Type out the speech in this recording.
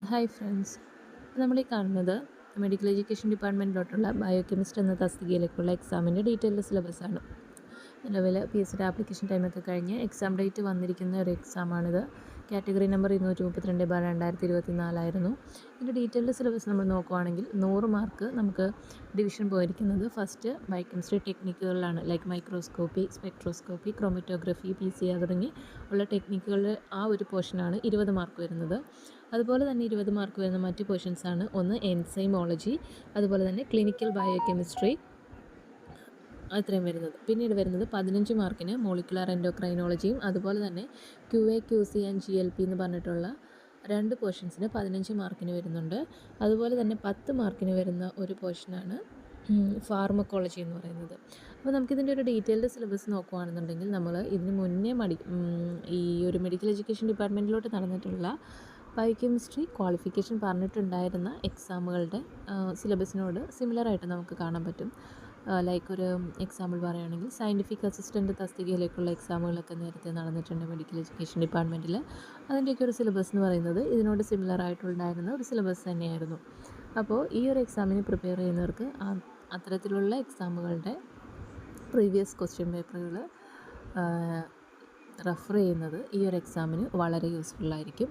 Hi friends, നമ്മൾ ഈ കാണുന്നത് മെഡിക്കൽ എഡ്യൂക്കേഷൻ ഡിപ്പാർട്ട്മെൻറ്റിലോട്ടുള്ള ബയോകെമിസ്റ്റ് എന്ന തസ്തികയിലേക്കുള്ള എക്സാമിൻ്റെ ഡീറ്റെയിൽഡ് സിലബസാണ്. നിലവിൽ PSCയുടെ ആപ്ലിക്കേഷൻ ടൈമൊക്കെ കഴിഞ്ഞ് എക്സാം ഡേറ്റ് വന്നിരിക്കുന്ന ഒരു എക്സാമാണിത്. കാറ്റഗറി നമ്പർ 232/2024 ആയിരുന്നു. ഇതിൻ്റെ ഡീറ്റെയിൽഡ് സിലബസ് നമ്മൾ നോക്കുവാണെങ്കിൽ 100 മാർക്ക് നമുക്ക് ഡിവിഷൻ പോയിരിക്കുന്നത് ഫസ്റ്റ് ബയോകെമിസ്ട്രി ടെക്നിക്കുകളിലാണ്. Like microscopy, spectroscopy, chromatography, PCR തുടങ്ങി ഉള്ള ടെക്നിക്കുകളുടെ ആ ഒരു പോർഷനാണ് 20 മാർക്ക് വരുന്നത്. അതുപോലെ തന്നെ 20 മാർക്ക് വരുന്ന മറ്റ് പോർഷൻസാണ് ഒന്ന് എൻസൈമോളജി, അതുപോലെ തന്നെ ക്ലിനിക്കൽ ബയോകെമിസ്ട്രി, അത്രയും വരുന്നത്. പിന്നീട് വരുന്നത് 15 മാർക്കിന് മോളിക്കുലാർ എൻഡോക്രൈനോളജിയും അതുപോലെ തന്നെ QA QC ആൻഡ് GLP എന്ന് പറഞ്ഞിട്ടുള്ള 2 പോർഷൻസിന് 15 മാർക്കിന് വരുന്നുണ്ട്. അതുപോലെ തന്നെ 10 മാർക്കിന് വരുന്ന ഒരു പോർഷനാണ് ഫാർമക്കോളജി എന്ന് പറയുന്നത്. അപ്പോൾ നമുക്കിതിൻ്റെ ഒരു ഡീറ്റെയിൽഡ് സിലബസ് നോക്കുകയാണെന്നുണ്ടെങ്കിൽ നമ്മൾ ഇതിന് മുന്നേ ഈ ഒരു മെഡിക്കൽ എഡ്യൂക്കേഷൻ ഡിപ്പാർട്ട്മെൻറ്റിലോട്ട് നടന്നിട്ടുള്ള ബയോകെമിസ്ട്രി ക്വാളിഫിക്കേഷൻ പറഞ്ഞിട്ടുണ്ടായിരുന്ന എക്സാമുകളുടെ സിലബസിനോട് സിമിലറായിട്ട് നമുക്ക് കാണാൻ പറ്റും. ലൈക്ക് ഒരു എക്സാമ്പിൾ പറയുകയാണെങ്കിൽ സയൻറ്റിഫിക് അസിസ്റ്റൻ്റ് തസ്തികയിലേക്കുള്ള എക്സാമുകളൊക്കെ നേരത്തെ നടന്നിട്ടുണ്ട് മെഡിക്കൽ എഡ്യൂക്കേഷൻ ഡിപ്പാർട്ട്മെൻറ്റിൽ. അതിൻ്റെയൊക്കെ ഒരു സിലബസ് എന്ന് പറയുന്നത് ഇതിനോട് സിമിലറായിട്ടുണ്ടായിരുന്ന ഒരു സിലബസ് തന്നെയായിരുന്നു. അപ്പോൾ ഈ ഒരു എക്സാമിന് പ്രിപ്പയർ ചെയ്യുന്നവർക്ക് അത്തരത്തിലുള്ള എക്സാമുകളുടെ പ്രീവിയസ് ക്വസ്റ്റ്യൻ പേപ്പറുകൾ റെഫർ ചെയ്യുന്നത് ഈ ഒരു എക്സാമിന് വളരെ യൂസ്ഫുള്ളായിരിക്കും.